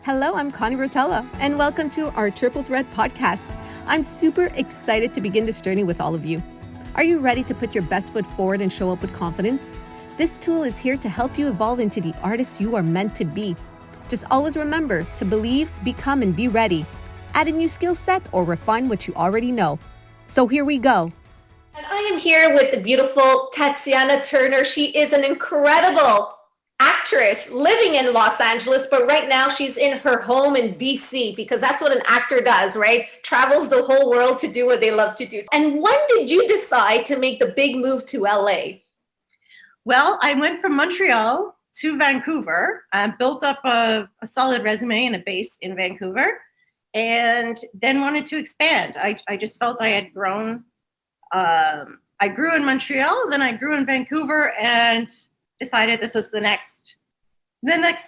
Hello, I'm Connie Rotella, and welcome to our Triple Threat podcast. I'm super excited to begin this journey with all of you. Are you ready to put your best foot forward and show up with confidence? This tool is here to help you evolve into the artist you are meant to be. Just always remember to believe, become, and be ready. Add a new skill set or refine what you already know. So here we go. And I am here with the beautiful Tatiana Turner. She is an incredible actress living in Los Angeles, but right now she's in her home in BC because that's what an actor does, right? Travels the whole world to do what they love to do. And when did you decide to make the big move to LA? Well, I went from Montreal to Vancouver, built up a solid resume and a base in Vancouver, and then wanted to expand. I just felt I had grown. I grew in Montreal, then I grew in Vancouver, and decided this was the next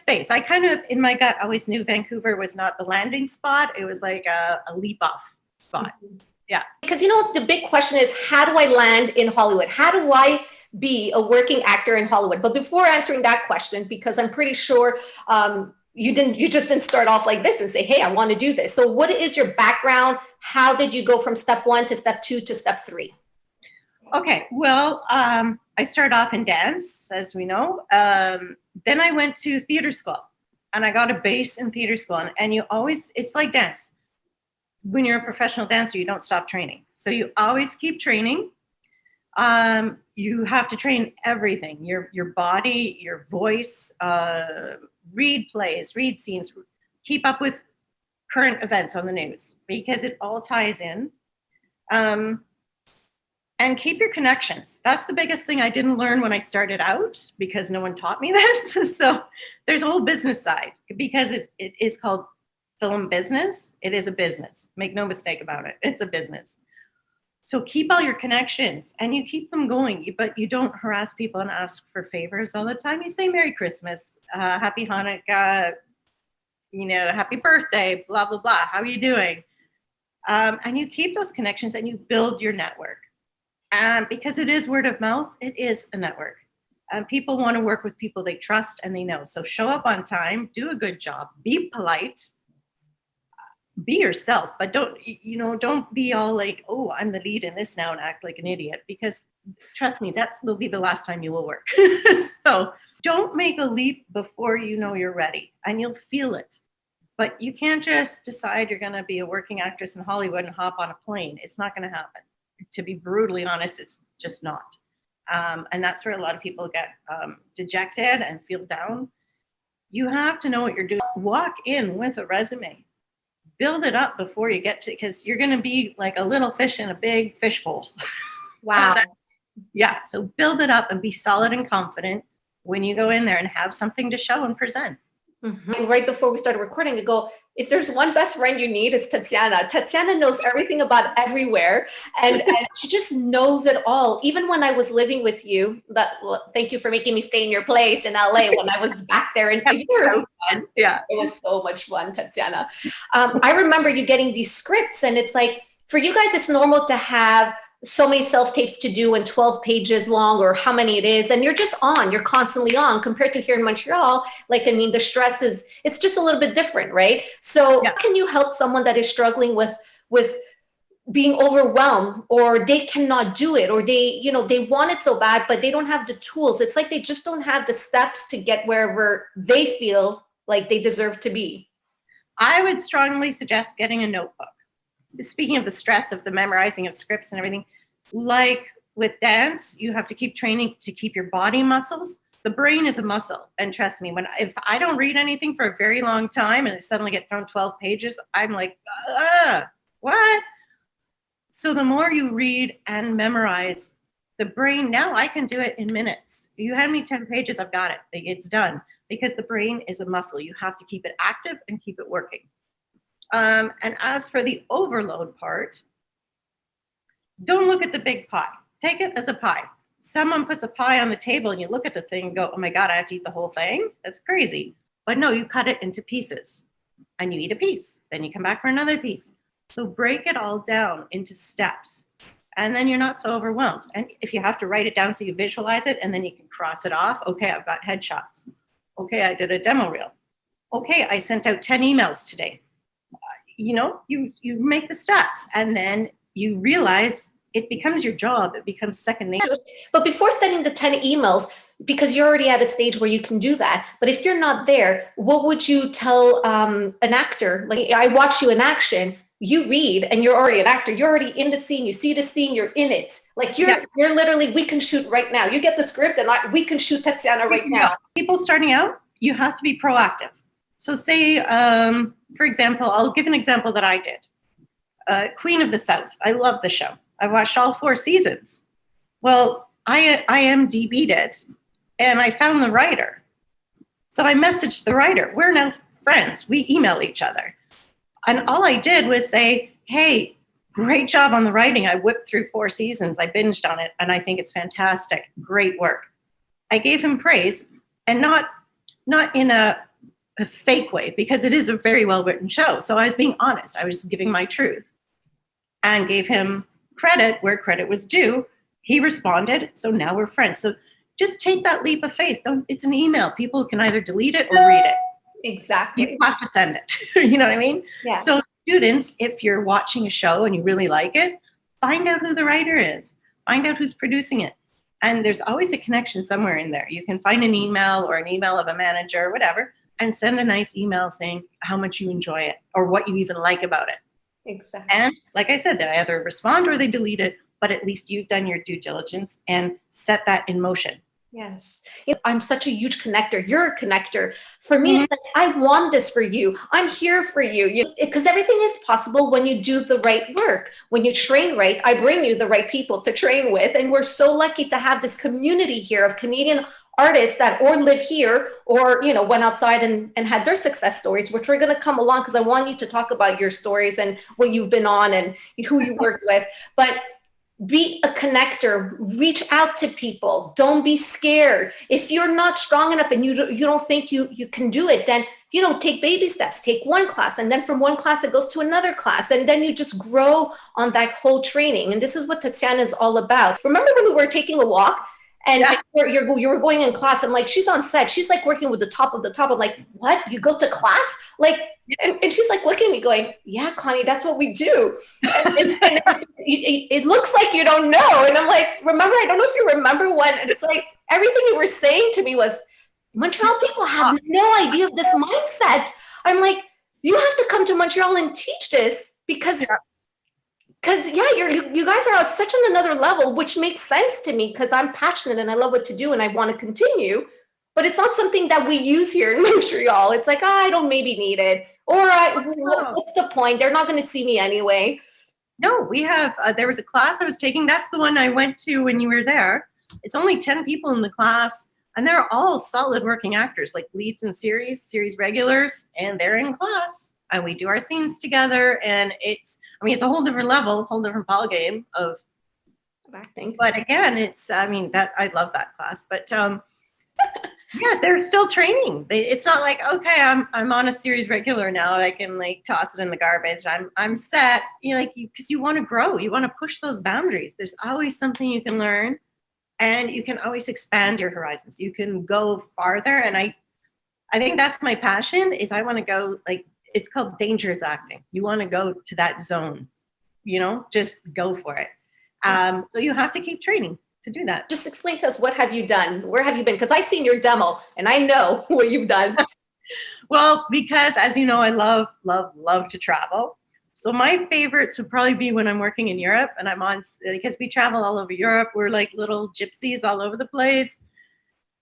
space. I kind of, in my gut, always knew Vancouver was not the landing spot. It was like a leap off spot. Yeah. Because the big question is, how do I land in Hollywood? How do I be a working actor in Hollywood? But before answering that question, because I'm pretty sure you just didn't start off like this and say, hey, I want to do this. So what is your background? How did you go from step 1 to step 2 to step 3? Okay, well, I started off in dance, as we know. Then I went to theater school, and I got a base in theater school. And it's like dance. When you're a professional dancer, you don't stop training. So you always keep training. You have to train everything, your body, your voice, read plays, read scenes, keep up with current events on the news, because it all ties in. And keep your connections. That's the biggest thing I didn't learn when I started out, because no one taught me this. So there's a whole business side, because it is called film business. It is a business. Make no mistake about it. It's a business. So keep all your connections and you keep them going, but you don't harass people and ask for favors all the time. You say Merry Christmas, Happy Hanukkah, Happy birthday, blah, blah, blah. How are you doing? And you keep those connections and you build your network. Because it is word of mouth, it is a network. People want to work with people they trust and they know. So show up on time, do a good job, be polite, be yourself, but don't be all like, oh, I'm the lead in this now and act like an idiot, because trust me, that will be the last time you will work. So don't make a leap before you know you're ready, and you'll feel it. But you can't just decide you're going to be a working actress in Hollywood and hop on a plane. It's not going to happen. To be brutally honest, it's just not. And that's where a lot of people get dejected and feel down. You have to know what you're doing. Walk in with a resume. Build it up before you get to, because you're going to be like a little fish in a big fishbowl. Wow. Yeah. So build it up and be solid and confident when you go in there and have something to show and present. Mm-hmm. Right before we started recording, you go, if there's one best friend you need, it's Tatiana. Tatiana knows everything about everywhere, and she just knows it all. Even when I was living with you, thank you for making me stay in your place in LA when I was back there in Europe. Yeah, it was so much fun, Tatiana. I remember you getting these scripts, and it's like, for you guys, it's normal to have so many self-tapes to do and 12 pages long, or how many it is, and you're constantly on, compared to here in Montreal. The stress it's just a little bit different, right? So yeah. How can you help someone that is struggling with being overwhelmed, or they cannot do it, or they want it so bad, but they don't have the tools? It's like they just don't have the steps to get wherever they feel like they deserve to be. I would strongly suggest getting a notebook. Speaking of the stress of the memorizing of scripts and everything, like with dance, you have to keep training to keep your body muscles. The brain is a muscle. And trust me, if I don't read anything for a very long time and I suddenly get thrown 12 pages, I'm like, what? So the more you read and memorize, the brain, now I can do it in minutes. You hand me 10 pages, I've got it. It's done. Because the brain is a muscle. You have to keep it active and keep it working. And as for the overload part, don't look at the big pie. Take it as a pie. Someone puts a pie on the table and you look at the thing and go, oh my God, I have to eat the whole thing? That's crazy. But no, you cut it into pieces and you eat a piece. Then you come back for another piece. So break it all down into steps. And then you're not so overwhelmed. And if you have to write it down so you visualize it and then you can cross it off. Okay, I've got headshots. Okay, I did a demo reel. Okay, I sent out 10 emails today. You make the stats, and then you realize it becomes your job. It becomes second nature. But before sending the 10 emails, because you're already at a stage where you can do that, but if you're not there, what would you tell an actor? Like, I watch you in action, you read, and you're already an actor. You're already in the scene. You see the scene, you're in it. Like, you're literally, we can shoot right now. You get the script and we can shoot Tatiana right now. People starting out, you have to be proactive. So say, for example, I'll give an example that I did. Queen of the South. I love the show. I watched all 4 seasons. Well, I IMDb'd it, and I found the writer. So I messaged the writer. We're now friends. We email each other. And all I did was say, hey, great job on the writing. I whipped through 4 seasons. I binged on it, and I think it's fantastic. Great work. I gave him praise, and not in a fake way, because it is a very well-written show. So I was being honest. I was giving my truth and gave him credit where credit was due. He responded. So now we're friends. So just take that leap of faith. It's an email. People can either delete it or read it. Exactly. You have to send it. You know what I mean? Yeah. So students, if you're watching a show and you really like it, find out who the writer is. Find out who's producing it. And there's always a connection somewhere in there. You can find an email or an email of a manager or whatever, and send a nice email saying how much you enjoy it or what you even like about it. Exactly. And like I said, they either respond or they delete it, but at least you've done your due diligence and set that in motion. Yes. I'm such a huge connector. You're a connector. For me, it's like, I want this for you. I'm here for you. Because everything is possible when you do the right work. When you train right, I bring you the right people to train with. And we're so lucky to have this community here of Canadian artists that or live here or, went outside and had their success stories, which we're going to come along because I want you to talk about your stories and what you've been on and who you worked with. But be a connector, reach out to people. Don't be scared. If you're not strong enough and you don't think you can do it, then, take baby steps, take one class. And then from one class, it goes to another class. And then you just grow on that whole training. And this is what Tatiana is all about. Remember when we were taking a walk? And you were going in class, and like, she's on set. She's like working with the top of the top. I'm like, what? You go to class? Like, and she's like looking at me going, yeah, Connie, that's what we do. And it looks like you don't know. And I'm like, remember, I don't know if you remember when, and it's like, everything you were saying to me was, Montreal people have no idea of this mindset. I'm like, you have to come to Montreal and teach this because you guys are at such another level, which makes sense to me because I'm passionate and I love what to do and I want to continue. But it's not something that we use here in Montreal. It's like, I don't maybe need it. Or what's the point? They're not going to see me anyway. No, we have, there was a class I was taking. That's the one I went to when you were there. It's only 10 people in the class, and they're all solid working actors, like leads in series regulars, and they're in class. And we do our scenes together, and it's a whole different level, whole different ball game of acting. But again, I love that class. But yeah, they're still training. It's not like, okay, I'm on a series regular now. I can like toss it in the garbage. I'm set. Because you want to grow. You want to push those boundaries. There's always something you can learn, and you can always expand your horizons. You can go farther, and I think that's my passion. Is I want to go like. It's called dangerous acting. You want to go to that zone, just go for it. So you have to keep training to do that. Just explain to us, what have you done? Where have you been? Because I've seen your demo and I know what you've done. Well, because as you know, I love to travel. So my favorites would probably be when I'm working in Europe and because we travel all over Europe. We're like little gypsies all over the place.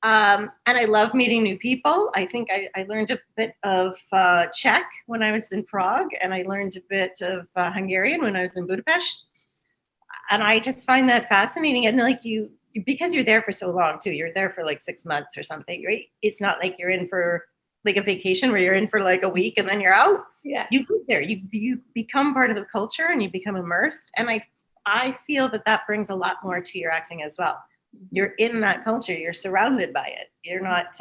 And I love meeting new people. I think I learned a bit of Czech when I was in Prague, and I learned a bit of Hungarian when I was in Budapest. And I just find that fascinating. And like because you're there for so long too, you're there for like 6 months or something, right? It's not like you're in for like a vacation where you're in for like a week and then you're out. Yeah. You live there, you become part of the culture and you become immersed. And I feel that brings a lot more to your acting as well. You're in that culture. You're surrounded by it. You're not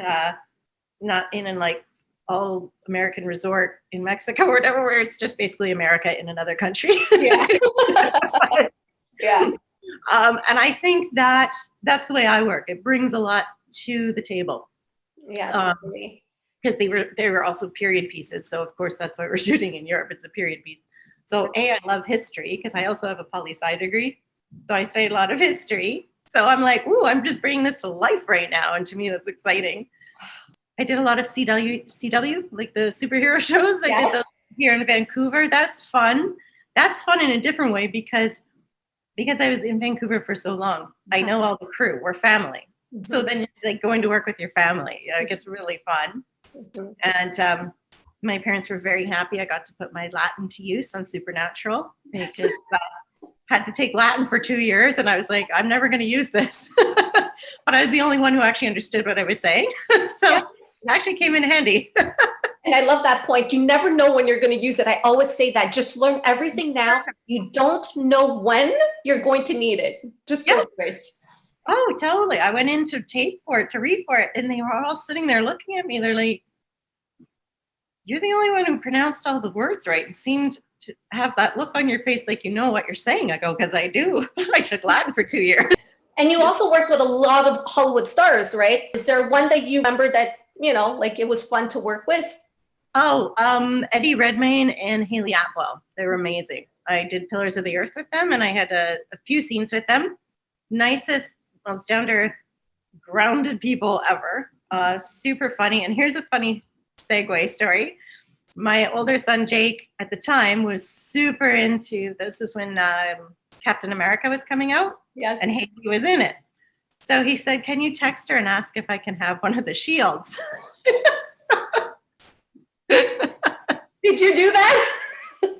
in like all American resort in Mexico or whatever, where it's just basically America in another country. Yeah. Yeah. And I think that's the way I work. It brings a lot to the table. Yeah. Definitely. because they were also period pieces. So of course that's why we're shooting in Europe. It's a period piece. So I love history because I also have a poli-sci degree. So I studied a lot of history. So I'm like, ooh, I'm just bringing this to life right now. And to me, that's exciting. I did a lot of CW, like the superhero shows. I did those here in Vancouver. That's fun. That's fun in a different way because I was in Vancouver for so long. I know all the crew. We're family. So then it's like going to work with your family. It gets really fun. And my parents were very happy. I got to put my Latin to use on Supernatural because I had to take Latin for 2 years. And I was like, I'm never going to use this. But I was the only one who actually understood what I was saying. So it actually came in handy. And I love that point. You never know when you're going to use it. I always say that. Just learn everything now. You don't know when you're going to need it. Just go for it. Oh, totally. I went in to tape for it, to read for it. And they were all sitting there looking at me. They're like, you're the only one who pronounced all the words right and seemed to have that look on your face like you know what you're saying. I go, because I do. I took Latin for 2 years. And you also worked with a lot of Hollywood stars, right? Is there one that you remember that, like it was fun to work with? Oh, Eddie Redmayne and Haley Atwell. They were amazing. I did Pillars of the Earth with them, and I had a few scenes with them. Nicest, most down-to-earth, grounded people ever. Super funny. And here's a funny segue story. My older son, Jake, at the time was super into, this is when Captain America was coming out. Yes. And Haley was in it. So he said, can you text her and ask if I can have one of the shields? Did you do that?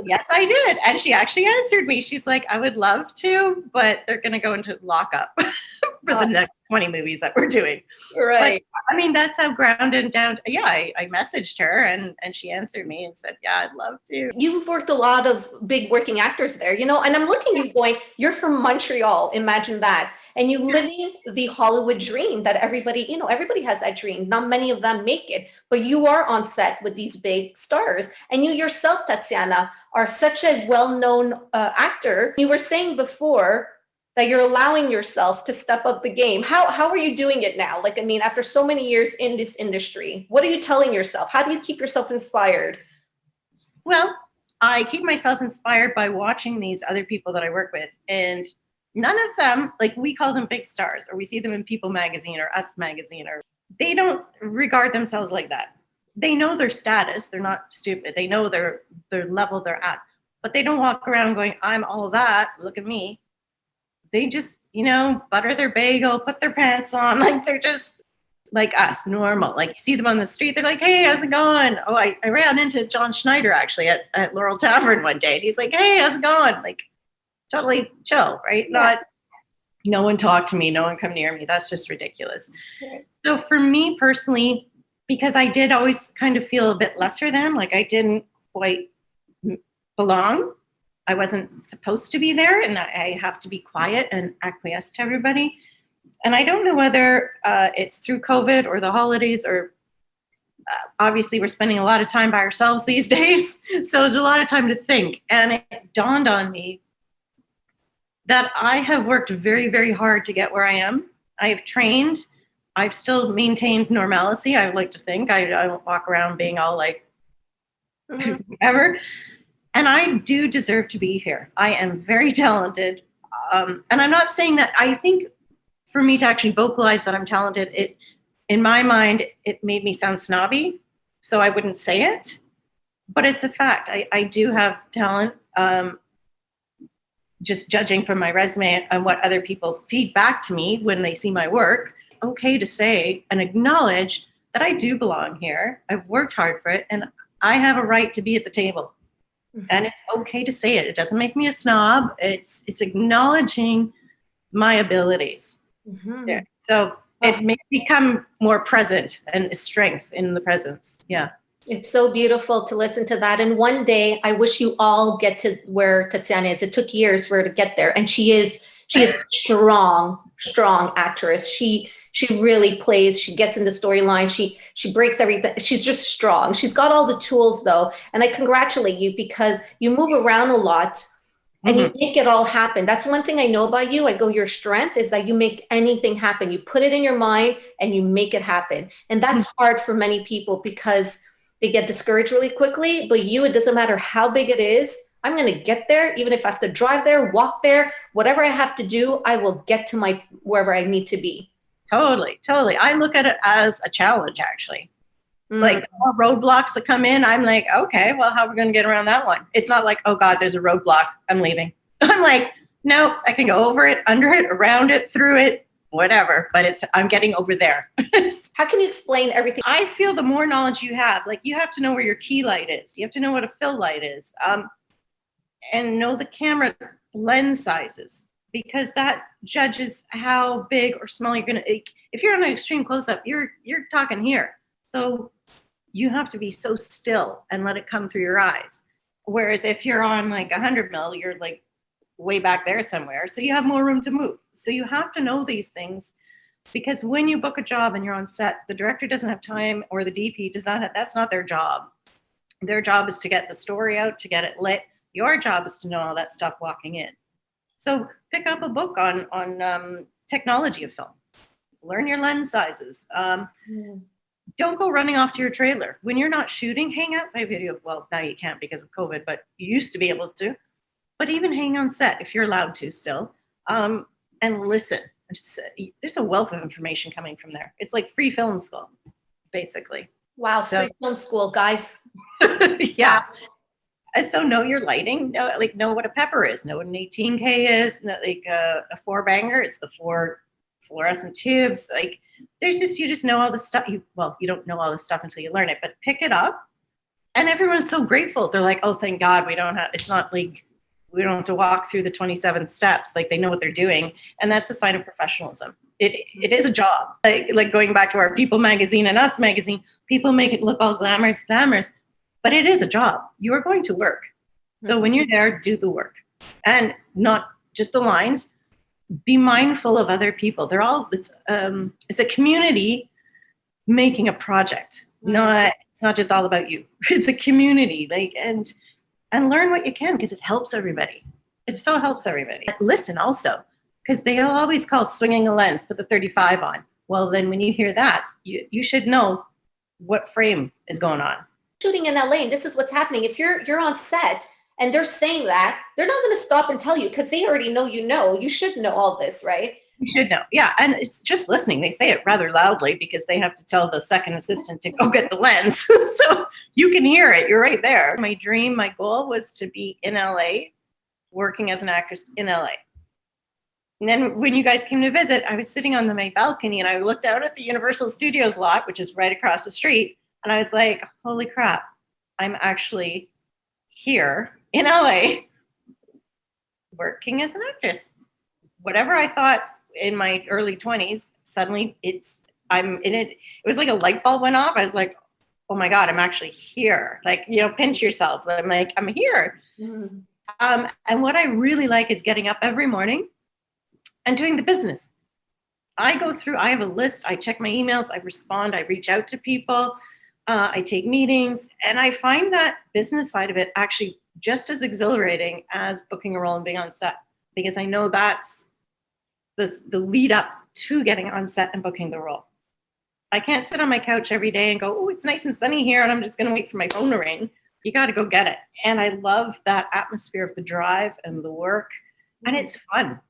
Yes, I did. And she actually answered me. She's like, I would love to, but they're going to go into lockup for the next 20 movies that we're doing. Right. But, I mean, that's how grounded down. Yeah, I messaged her and she answered me and said, yeah, I'd love to. You've worked a lot of big working actors there, and I'm looking at you going, you're from Montreal. Imagine that. And you living the Hollywood dream that everybody, everybody has that dream. Not many of them make it, but you are on set with these big stars. And you yourself, Tatiana, are such a well-known actor. You were saying before that you're allowing yourself to step up the game. How are you doing it now? After so many years in this industry, what are you telling yourself? How do you keep yourself inspired? Well, I keep myself inspired by watching these other people that I work with. And none of them, we call them big stars, or we see them in People magazine or Us magazine, or they don't regard themselves like that. They know their status. They're not stupid. They know their level they're at, but they don't walk around going, I'm all that. Look at me. They just, butter their bagel, put their pants on. They're just like us, normal. You see them on the street. They're like, hey, how's it going? Oh, I ran into John Schneider actually at Laurel Tavern one day. And he's like, hey, how's it going? Totally chill, right? Yeah. No one talk to me. No one come near me. That's just ridiculous. Right. So for me personally, because I did always kind of feel a bit lesser than, I didn't quite belong. I wasn't supposed to be there, and I have to be quiet and acquiesce to everybody. And I don't know whether it's through COVID or the holidays, or obviously we're spending a lot of time by ourselves these days. So there's a lot of time to think. And it dawned on me that I have worked very, very hard to get where I am. I have trained. I've still maintained normalcy. I like to think. I don't walk around being all whatever. And I do deserve to be here. I am very talented. And I'm not saying that. I think for me to actually vocalize that I'm talented, in my mind, it made me sound snobby. So I wouldn't say it. But it's a fact. I do have talent. Just judging from my resume and what other people feed back to me when they see my work, it's okay to say and acknowledge that I do belong here. I've worked hard for it, and I have a right to be at the table. Mm-hmm. And it's okay to say it. It doesn't make me a snob. It's acknowledging my abilities. Mm-hmm. Yeah. So it may become more present and strength in the presence. Yeah. It's so beautiful to listen to that. And one day I wish you all get to where Tatiana is. It took years for her to get there. And she is strong actress. She really plays, she gets in the storyline. She breaks everything. She's just strong. She's got all the tools though. And I congratulate you because you move around a lot. and you make it all happen. That's one thing I know about you. I go, your strength is that you make anything happen. You put it in your mind and you make it happen. And that's hard for many people because they get discouraged really quickly. But you, it doesn't matter how big it is. I'm going to get there. Even if I have to drive there, walk there, whatever I have to do, I will get to my wherever I need to be. Totally. I look at it as a challenge, actually. Like the more roadblocks that come in, I'm like, okay, well, how are we going to get around that one? It's not like, oh God, there's a roadblock, I'm leaving. I'm like, no, I can go over it, under it, around it, through it, whatever. But I'm getting over there. How can you explain everything? I feel the more knowledge you have, like you have to know where your key light is. You have to know what a fill light is, and know the camera lens sizes, because that judges how big or small you're going to. If you're on an extreme close up, you're talking here. So you have to be so still and let it come through your eyes. Whereas if you're on like 100 mil, you're like way back there somewhere. So you have more room to move. So you have to know these things, because when you book a job and you're on set, the director doesn't have time, or the DP does not have, that's not their job. Their job is to get the story out, to get it lit. Your job is to know all that stuff walking in. So pick up a book on technology of film. Learn your lens sizes. Don't go running off to your trailer. When you're not shooting, hang out by video. Well, now you can't because of COVID, but you used to be able to. But even hang on set if you're allowed to still, and listen. There's a wealth of information coming from there. It's like free film school, basically. Wow, free film school, guys. Yeah. So know your lighting. Know what a pepper is. Know what an 18K is. Know, like a 4-banger. It's the 4 fluorescent tubes. Like you just know all the stuff. You don't know all the stuff until you learn it, but pick it up. And everyone's so grateful. They're like, oh, thank God it's not like we don't have to walk through the 27 steps. Like they know what they're doing. And that's a sign of professionalism. It is a job. Like going back to our People magazine and Us magazine, people make it look all glamorous, but it is a job. You are going to work. So when you're there, do the work, and not just the lines. Be mindful of other people. It's a community making a project. It's not just all about you. It's a community. And learn what you can, because it helps everybody. It so helps everybody. Listen also, because they'll always call swinging a lens, put the 35 on. Well, then when you hear that, you should know what frame is going on. Shooting in LA, and this is what's happening. If you're on set and they're saying that, they're not going to stop and tell you, because they already know you should know all this, right? You should know. Yeah. And it's just listening. They say it rather loudly because they have to tell the second assistant to go get the lens. So you can hear it. You're right there. My dream, my goal was to be in LA, working as an actress in LA. And then when you guys came to visit, I was sitting on my balcony and I looked out at the Universal Studios lot, which is right across the street. And I was like, holy crap, I'm actually here in LA working as an actress. Whatever I thought in my early 20s, suddenly I'm in it. It was like a light bulb went off. I was like, oh my God, I'm actually here. Like, pinch yourself. I'm like, I'm here. Mm-hmm. And what I really like is getting up every morning and doing the business. I have a list. I check my emails. I respond. I reach out to people. I take meetings. And I find that business side of it actually just as exhilarating as booking a role and being on set, because I know that's the lead up to getting on set and booking the role. I can't sit on my couch every day and go, oh, it's nice and sunny here, and I'm just going to wait for my phone to ring. You got to go get it. And I love that atmosphere of the drive and the work. And it's fun.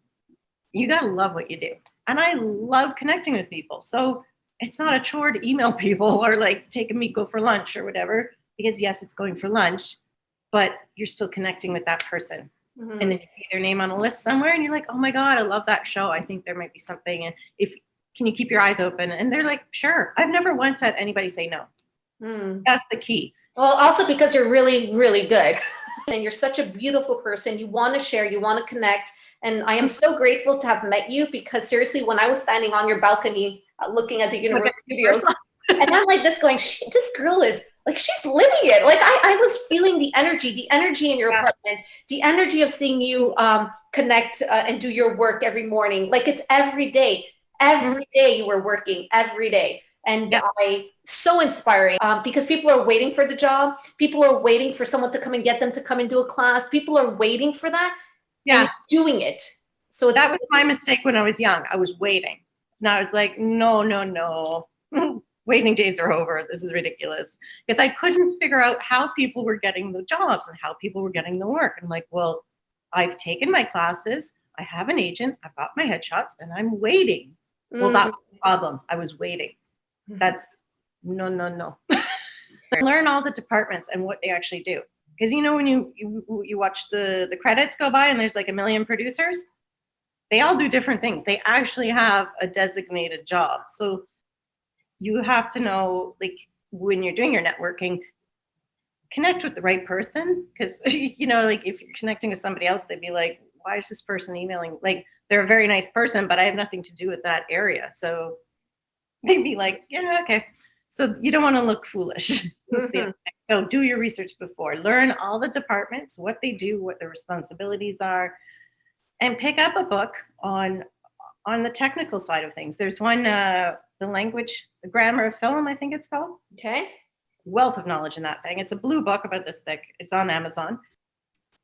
You got to love what you do. And I love connecting with people. So it's not a chore to email people or like go for lunch or whatever, because yes, it's going for lunch, but you're still connecting with that person. Mm-hmm. And then you see their name on a list somewhere and you're like, oh my God, I love that show. I think there might be something. And can you keep your eyes open? And they're like, sure. I've never once had anybody say no. That's the key. Well, also because you're really, really good. And you're such a beautiful person. You want to share, you want to connect. And I am so grateful to have met you, because seriously, when I was standing on your balcony looking at the Universal Studios, and I'm like this going, this girl is like, she's living it. Like I was feeling the energy in your apartment, the energy of seeing you connect and do your work every morning. Like it's every day you were working every day. And so inspiring because people are waiting for the job. People are waiting for someone to come and get them to come and do a class. People are waiting for that. Yeah. doing it. So that was my mistake when I was young. I was waiting. And I was like, no. Waiting days are over. This is ridiculous. Because I couldn't figure out how people were getting the jobs and how people were getting the work. I'm like, well, I've taken my classes. I have an agent. I've got my headshots and I'm waiting. Well, that was the problem. I was waiting. That's no. Learn all the departments and what they actually do. Because when you watch the credits go by and there's like a million producers, they all do different things. They actually have a designated job. So you have to know, like, when you're doing your networking, connect with the right person. Because, like, if you're connecting with somebody else, they'd be like, why is this person emailing? Like, they're a very nice person, but I have nothing to do with that area. So they'd be like, yeah, okay. So you don't want to look foolish. So do your research before. Learn all the departments, what they do, what their responsibilities are, and pick up a book on the technical side of things. There's one, the grammar of film, I think it's called. Okay. Wealth of knowledge in that thing. It's a blue book about this thick. It's on Amazon.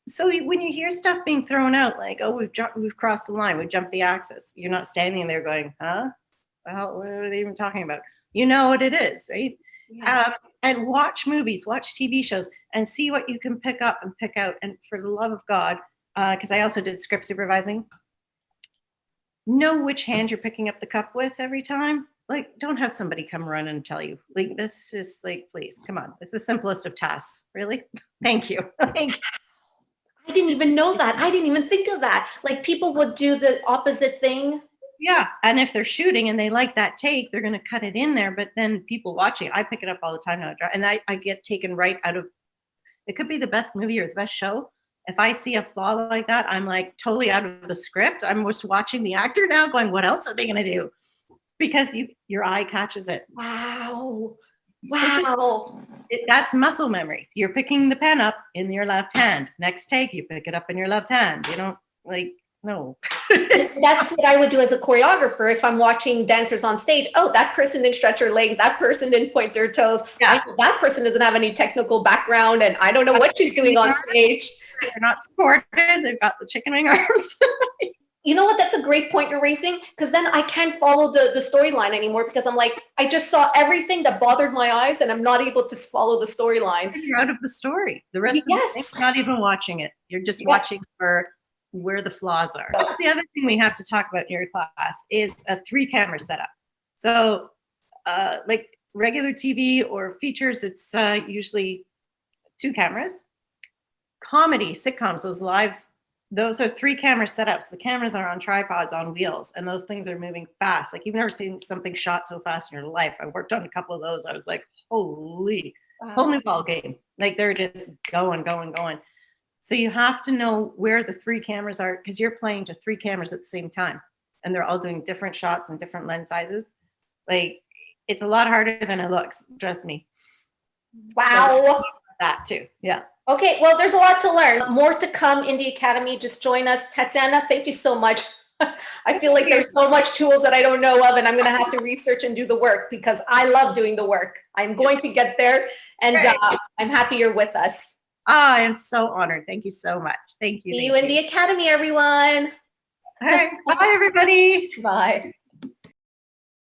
So when you hear stuff being thrown out, like, oh, we've crossed the line, we've jumped the axis, you're not standing there going, huh? Well, what are they even talking about? You know what it is, right? Yeah. And watch movies, watch TV shows, and see what you can pick up and pick out. And for the love of God, because I also did script supervising, know which hand you're picking up the cup with every time. Like, don't have somebody come run and tell you. Like, that's just like, please, come on. It's the simplest of tasks. Really? Thank you. Thank you. I didn't even know that. I didn't even think of that. Like, people would do the opposite thing. Yeah. And if they're shooting and they like that take, they're going to cut it in there. But then people watching, I pick it up all the time now. And I get taken right out of, it could be the best movie or the best show. If I see a flaw like that, I'm like totally out of the script. I'm just watching the actor now going, what else are they going to do? Because your eye catches it. Wow. That's muscle memory. You're picking the pen up in your left hand. Next take, you pick it up in your left hand. You don't no. That's what I would do as a choreographer if I'm watching dancers on stage. Oh, that person didn't stretch her legs. That person didn't point their toes. Yeah. That person doesn't have any technical background, and I don't know what she's doing on stage. They're not supported. They've got the chicken wing arms. You know what? That's a great point you're raising, because then I can't follow the storyline anymore, because I'm like, I just saw everything that bothered my eyes and I'm not able to follow the storyline. You're out of the story. The rest of the thing, you're not even watching it. You're just watching for where the flaws are. That's the other thing we have to talk about in your class is a 3-camera setup. So like regular TV or features, it's usually 2 cameras. Comedy, sitcoms, those are 3-camera setups. The cameras are on tripods on wheels, and those things are moving fast. Like, you've never seen something shot so fast in your life. I worked on a couple of those. I was like, holy, whole new ball game. Like, they're just going. So you have to know where the 3 cameras are, because you're playing to 3 cameras at the same time, and they're all doing different shots and different lens sizes. Like, it's a lot harder than it looks. Trust me. Wow. So, that too. Yeah. Okay, well, there's a lot to learn. More to come in the Academy. Just join us. Tatiana, thank you so much. I feel like there's so much tools that I don't know of, and I'm going to have to research and do the work, because I love doing the work. I'm going to get there, and I'm happy you're with us. I am so honored. Thank you so much. Thank you. See you in the Academy, everyone. All right. Bye, everybody. Bye.